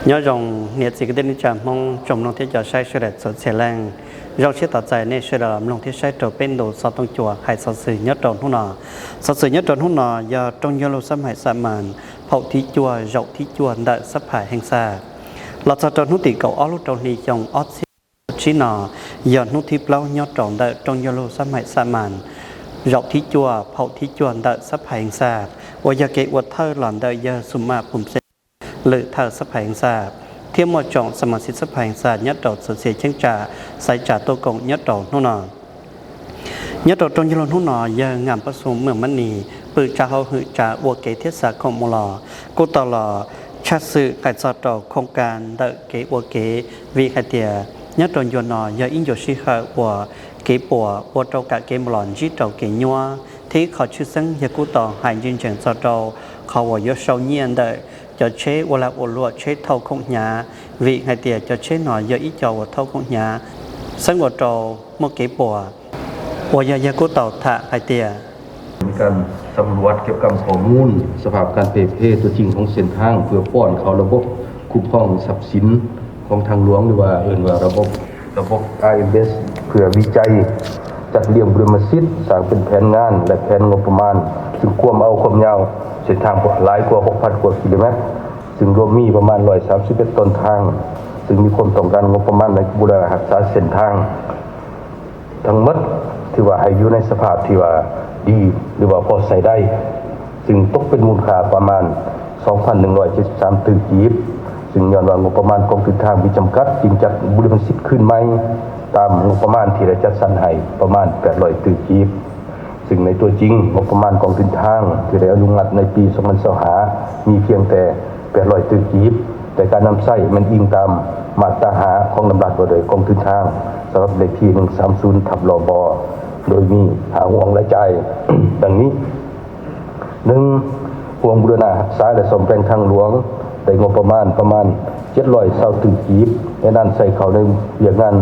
nhớ rằng nhiệt gì cái đến chạm mong trồng nông thiết cho sai sự đẹp sốt xe lang rau chết tạo giải nên sự làm nông thiết sai trầu bên đồ sau tông chùa hay sau sự nhớ tròn hôn nọ sau sự nhớ tròn hôn nọ do trong nhau lâu xâm hại xa màn hậu thí chùa rậu thí chùa đợi sắp hại hành xa là sau tròn hút tỷ cậu ó lúc tròn đi trong ót chí nọ do nút thí lâu nhớ tròn đợi trong nhau lâu xâm hại xa màn rậu thí chùa hậu thí chùa đợi sắp hại hành xa và giờ kể vật thơ làm đợi giờ sum ma phùm xe lự thơ sắp hại hành xa thiên một trọngสมาชิกสภาแห่งชาติยัดดอกเสียเชียงจ่าสายจ่าตัวกงยัดดอกนู่นน่ะยัดดอกตรงยี่ลนนู่นน่ะยังงามประสมเมืองมันนีปืนจ่าเขาหือจ่าวัวเกทิศาของมุลอกูตลอชาสื่อไก่สอดดอกโครงการเดอะเกวัวเกวีไคเตียยัดดอกยนน่ะยังอินโยชิฮะวัวเกปัววัวเจ้ากะเกมหลอนจีเจ้าเกยัวที่เขาชื่อซึ่งยากูต่อหายยืนเฉิงสอดดอกเขาว่ายศเชาเนียนเดอcho chế vô là vô lúa chế thâu không nhà vì ngày tiệt cho chế nọ giờ ít cho vô thâu không nhà sáng vô trâu một cái bùa bùa giờ cố tàu thả ngày tiệt มีการสำรวจเกี่ยวกับข้อมูลสภาพการเปรียบเทียบตัวจริงของเส้นทางเพื่อป้อนเขาระบบคุ้มครองทรัพย์สินของทางหลวงหรือว่าระบบ IMS เพื่อวิจัยจัดเรียงบริมสิทธิ์สร้างเป็นแผนงานและแผนงบประมาณซึ่งความยาวเส้นทางหลายกว่า 6,000 กว่ากิโลเมตรซึ่งรวมมีประมาณ131ต้นทางซึ่งมีความต้องการงบประมาณในบูรณะรักษาเส้นทางทั้งหมดที่ว่าให้อยู่ในสภาพที่ว่าดีหรือว่าพอใช้ได้ซึ่งตกเป็นมูลค่าประมาณ 2,173 ตึกกีบซึ่งย้อนว่างบประมาณกองทุนทางมีจำกัดจึงจัดบริมสิทธิ์ขึ้นใหม่ตามงบประมาณที่ได้จัดสรรให้ประมาณ800ตึกกีบซึ่งในตัวจริงงบประมาณกองทุนทางที่ได้อนุมัติในปี2025มีเพียงแต่800ตึกกีบแต่การนำใช้มันอิงตามมาตราหาของลำดับโดยกองทุนทางสำหรับเลขที่130/ลบโดยมีหาห่วงรายจ่ายดังนี้ 1. ห่วงบูรณะรักษาและซ่อมแซมทางหลวงได้งบประมาณ720ตึกกีบในนั้นใส่เข้าในเวียกงาน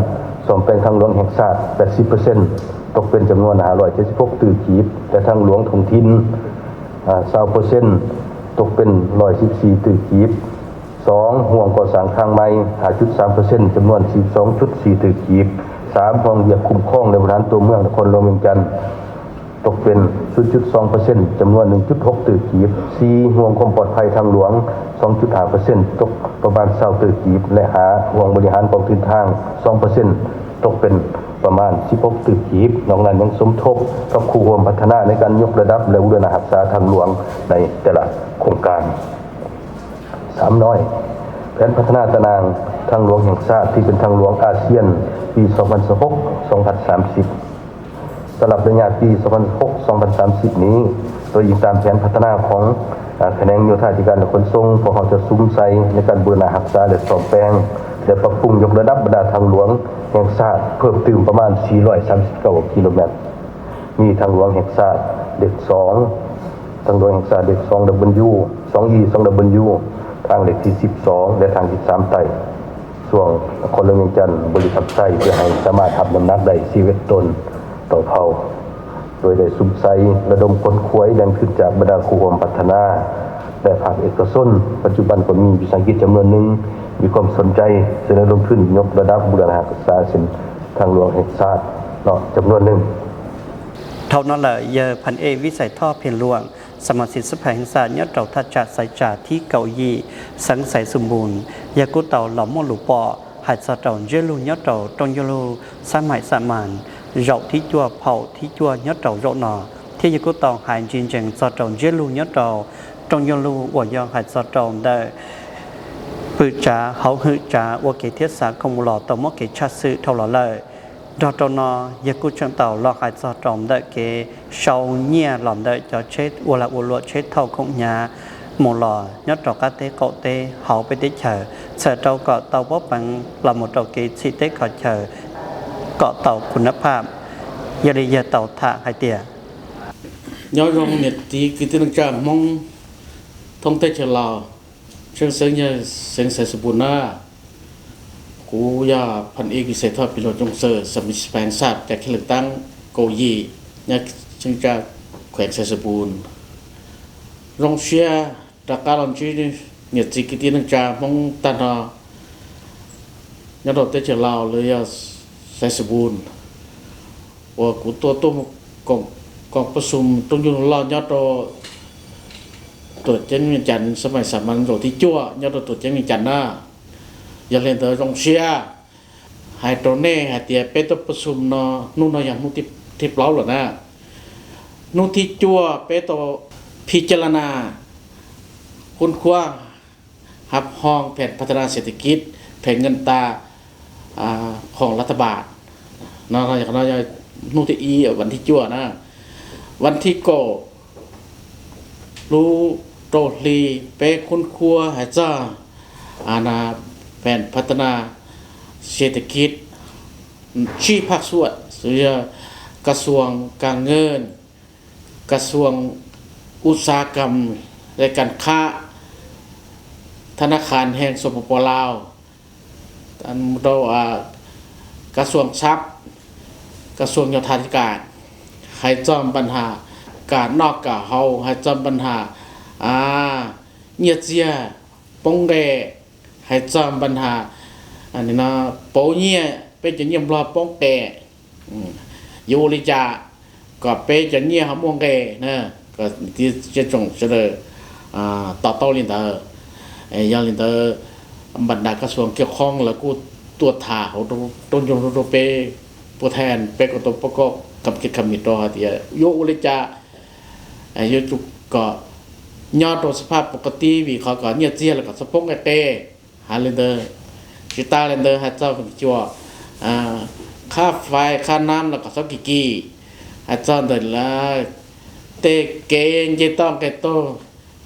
ซ่อมแซมทางหลวงแห่งชาติ 80% ตกเป็นจำนวน576ตึกกีบแต่ทางหลวงท้องถิ่น20% ตกเป็น114ตึกกีบ 2. ห่วงก่อสร้างทางใหม่ 5.3% จำนวน 12.4 ตึกกีบ 3. ห่วงเหยียบคุ้มครองในบริหารตัวเมืองนครหลวงเวียงจันทร์ตกเป็น 0.2% จำนวน 1.6 ตึกกีบ 4. ห่วงความปลอดภัยทางหลวง 2.5% ตกประมาณ20ตึกกีบและหาห่วงบริหารกองทุนทาง 2% ตกเป็นประมาณ16ตึกกีบนอกนั้นยังสมทบกับคู่ร่วมพัฒนาในการยกระดับและบูรณะรักษาทางหลวงในแต่ละโครงการ 3. น้อยแผนพัฒนาตารางทางหลวงแห่งชาติที่เป็นทางหลวงอาเซียนปี 2026-2030 สำหรับระยะปี 2026-2030 นี้โดยอิงตามแผนพัฒนาของแขนงโยธาธิการและขนส่งพวกเขาจะซุ้มใส่ในการบูรณะรักษาและซ่อมแซมและปรับปรุงยกระดับบรรดาทางหลวงแห่งชาติเพิ่มเติมประมาณ439กิโลเมตรมีทางหลวงแห่งชาติเลข2ทางหลวงแห่งชาติเลข2W 2E 2W ทางเลขที่12และทางที่3ไต่ส่วนนครหลวงเวียงจันทร์บริษัทไส้เพื่อให้สามารถทำน้ำหนักได้41 ตนต่อเผาโดยได้ซุ้มใส่ระดมคนควยดังขึ้นจากบรรดาคู่ร่วมพัฒนาและภาคเอกชนปัจจุบันก็มีวิสาหกิจจำนวนหนึ่งมีความสนใจเสนอลงทุนยกระดับบูรณะรักษาเส้นทางหลวงแห่งชาติจำนวนหนึ่งเท่านั้นแหละเยพันเอวิสัยท่อเพียรหลวงสมาชิกสภาแห่งชาติยัดเราทัดจ่าสายจ่าที่เกายีสังสายสมบูรณ์ยากุเต่าหล่อมหลุปอหายสะเต่าเจลูยัดเราตรงยลูสามหมายสามานเราที่จั่วเผาที่จั่วยัดเราเราหนอที่ยากุเต่าหายจริงจังสะเต่าเจลูยัดเราตรงยลูวัวยองหายสะเต่าได้ปืนจ่าเขาหือจ่าวัวเกเทศาคงหล่อต่อมเกชาสื่อเท่าไหร่เลยดอตนอยากกู้จังเต่าหลอกหายสะจอมได้เกชาวเนี่ยหล่อมได้จะเช็ดวัวละวัวลวดเช็ดเท่าคงยาหมอหล่อยัดดอกกาเตเกาเตเขาไปได้เฉยเสร็จเราเกาะเต่าบ๊อบบังลำหมดดอกเกสิเตขอเฉยเกาะเต่าคุณภาพยาดียาเต่าถาไฮเตียย้อนลงเนี่ยที่คือที่นักจามองท่องเที่ยวลาวเชิงเสียงเนี่ยเสียงเสสบุญน่ากูยาพันเอกวิเศษทอดพิโรจงเซอร์สมิสแปนซาดแต่เลือกตั้งโกยีเนี่ยจึงจะแขวงเสสบุญรองเชียตะการลอนจีนี่ nhiệt chỉ cái tiếng trà mong tan họ nhớ đầu tới chờ laoเลยใส่สบู่ว่ากูตัวกองประชุมต้องอยู่รอยอดตัวเจ้ามีจันสมัยสามัญโรที่จั่วยอดตัวเจ้ามีจันนะอย่าเล่นเตอรงเชียหายตัวเน่หายเตียเป็ดตัวประชุมนอนู่นนออย่างนู่นที่เปล่าหรอนะนู่นที่จั่วเป็ดตัวพิจารณาคุณคว้าหับห้องแผนพัฒนาเศรษฐกิจแผนเงินตาของรัฐบาลนะเราอยากนู่นที่อีวันที่จั่วนะวันที่โกรู้โตลีเป้คุณครัวหายจ้านาแผนพัฒนาเศรษฐกิจชี้ภาคส่วนส่วนกระทรวงการเงินกระทรวงอุตสาหกรรมและการค้าธนาคารแห่งสปป.ลาวอันเรากระทรวงทรัพย์กระทรวงโยธาธิการให้จอมปัญหาการนอกกะเฮาให้จอมปัญหาเงียเจียปงเกให้จอมปัญหาอันนี้นะโปเงียเป็นจะเงียบรอปงเกยูริจาก็เป็นจะเงียหมวงเกนะก็ที่จะจงเสนอต่อเต้าลินเตอร์ยาลินเตอร์บรรดากระทรวงเกี่ยวข้องแล้วกูตัวถ่าเขาต้นยงตัวเปผู้แทนเปก็ตัวประกอบกับกิจกรรมมิตรที่โยอุริจาโยจุกก็ยอดตัวสภาพปกติวิเขาก็เนี่ยเจียแล้วก็สปงไอเต้หาเลนเดอร์ชิตาเลนเดอร์ให้เจ้าเป็นจัวค่าไฟค่าน้ำแล้วก็สักกี่ให้เจ้าเดินละเตเกงเจต้องเกโต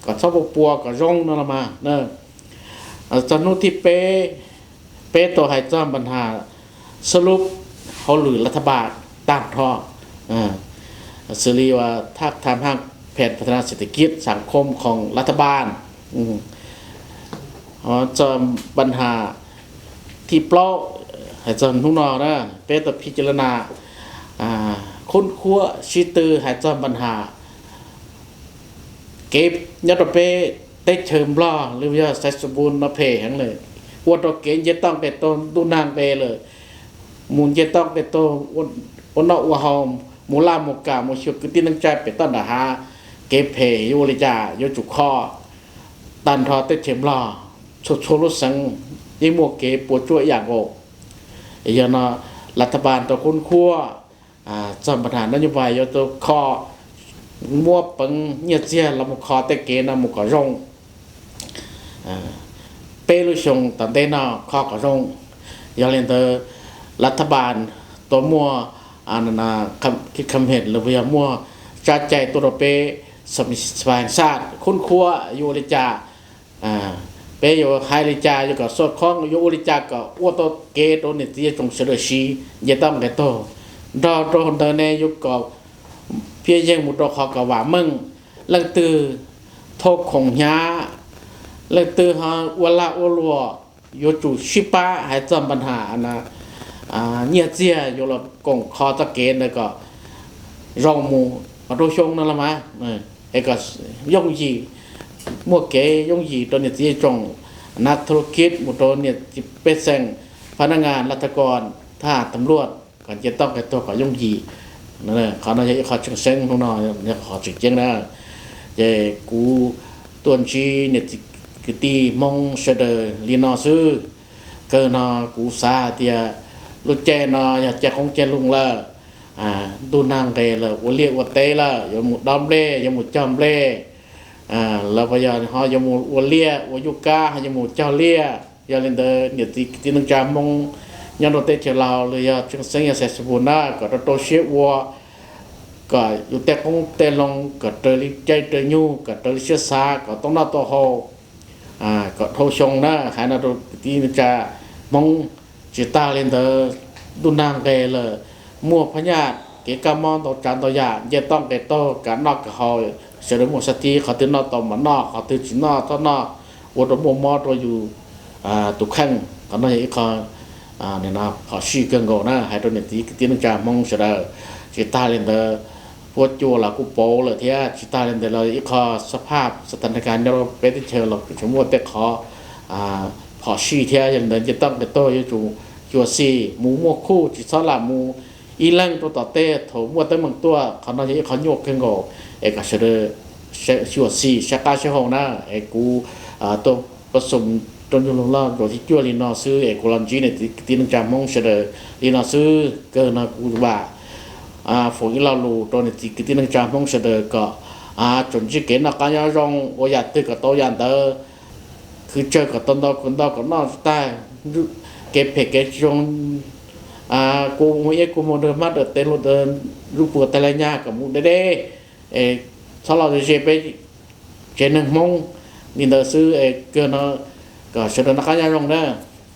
ก็ชอบปัวก็ร่งนั่นละมาเนอะจนุที่เป้ตัวให้เจ้าปัญหาสรุปเขาหรือรัฐบาลตามท่อสื่อรีว่าถ้าทำห้างแผนพัฒนาเศรษฐกิจสังคมของรัฐบาลจะปัญหาที่เปล่าให้จำทุกนอนะเป็นตัวพิจารณาคุ้นคั่วชีตือให้จำปัญหาเก็บยอดเป้เตะเชิมบล้อหรือว่าใส่สบู่มาเพย์ทั้งเลยวัวตัวเก๋จะต้องเป็นต้นดูนางเปเลยมูลจะต้องเป็นต้นวันนอกวัวหอมมูลาหมูกาหมูชุกที่นั่งใจเป็นต้นดาฮาเก็บเพย์ยูริจาโยจุคอตันทอเตะเชิมบล้อโชลุสังยิ่งมัวเก๋ปวดช่วยอย่างโง่อย่างนั้นรัฐบาลตัวคุ้นคั่วจำปัญหานโยบายโยตัวคอมัวปังเนี่ยเจียเราหมุขอเตเกนะหมุขอรงเปรุชงตันเตนะข้อกระรงยาเลนเตอร์รัฐบาลตัวมัวนาคิดคำเห็นหรือว่ามัวจัดใจตัวเปสมิสบายชาติคุ้นคั่วยูริจาเปอยู่ไฮริจาอยู่กับสดข้องยูริจากับอ้วตัวเกตัวเนี่ยที่จะจงเสด็จชีจะต้องแก่โตดอตัวเดินในยุคกับเพียงยังมุดขอกว่ามึงเลิกตือโทษของยาเลิกตือฮะเวลาอลัวโยจูชิปะให้จำปัญหานะเนี่ยเจียโยลกงคอตะเกนแล้วก็รองมูมาโดชงนั่นละมั้ยเอกยงยีมัวเกยงยีตัวเนี่ยที่จงนักธุรกิจมุตัวเนี่ยที่เป็นแสงพนักงานรัฐกรทหารตำรวจก่อนจะต้องไปตัวกับยงยีนั่นแหละเขาน่าจะขอจึงเซ็งข้างนอกเนี่ยขอจึงเจ๊งนะเจ้กูตัวชีเนี่ยคือตีมองเสดลีนอซื้อเกินกูซาเตียลุเจนอยากจะคงเจลุงละดูนางเกละวัวเลี้ยวัวเตละอย่าหมุดดอมเล่อย่าหมุดจอมเล่แล้วพยานเขาอย่าหมุดวัวเลี้ยวัวยุก้าอย่าหมุดเจ้าเลี้ยอย่าเล่นเดินเนี่ยที่นึงจามองยันโดเตเชลาวเลยยาจึงเสียงเสสบุน่าก็โตเชียวัวก็อยู่แต่คงเตลงก็เตลิใจเตยูก็เตลิเชซาก็ต้องน่าตัวโฮก็โทชงนะหายนาโดที่จะมองจิตาเล่นเดอดูนางเกลมัวพญาเกกามอนต่อจานต่อยาเยต้องเกโตการนอกกับเขาเสด็จหมดสติเขาตื่นนอกต่อมานอกเขาตื่นจีนอกต่อนอกวัดมัวมอตัวอยู่ตุกแข้งก็นั่นเองเขาเนี่ยนะเขาชี้เกินโง่นะให้ตัวเนี่ยที่นึงจะมองเสด็จจิตาเล่นเดอ พวกจัวเรากูโปเลยที่ชิตาเรนเดเราอีกข้อสภาพสถานการณ์เราเป็นที่เชิงเราสมมติแต่ขอพอชีที่อย่างเดินจะต้องเป็นโตอยู่จัวซีหมูมัวคู่จิตสลับหมูอีแรงตัวต่อเต้ถมัวเต้บางตัวเขาน่าจะเขาโยกขึ้นก่อเอกเสดจัวซีชักกาเชหงนะเอกูตัวผสมจนยุลงล่าโดยที่จัวลีนอซื้อเอกลันจีเนี่ยตีนึงจามงเสดลีนอซื้อเกินนะกูว่าฝนเราลูตอนนี้ที่นึงจามงเสดก็จนที่เกณฑ์นักการยารงว่าอยากตึกกับโตยันเตอคือเจอกับต้นดอกคนดอกก็นอกใต้เก็บเพกเก็บจงกูไม่ใช่กูโมเดินมาเดินเต้นรถเดินรูปปวดแต่ละยากับมูเด้ถ้าเราจะไปเจนึงมงนี่เดินซื้อเกินก็เสดนักการยารงเด้อ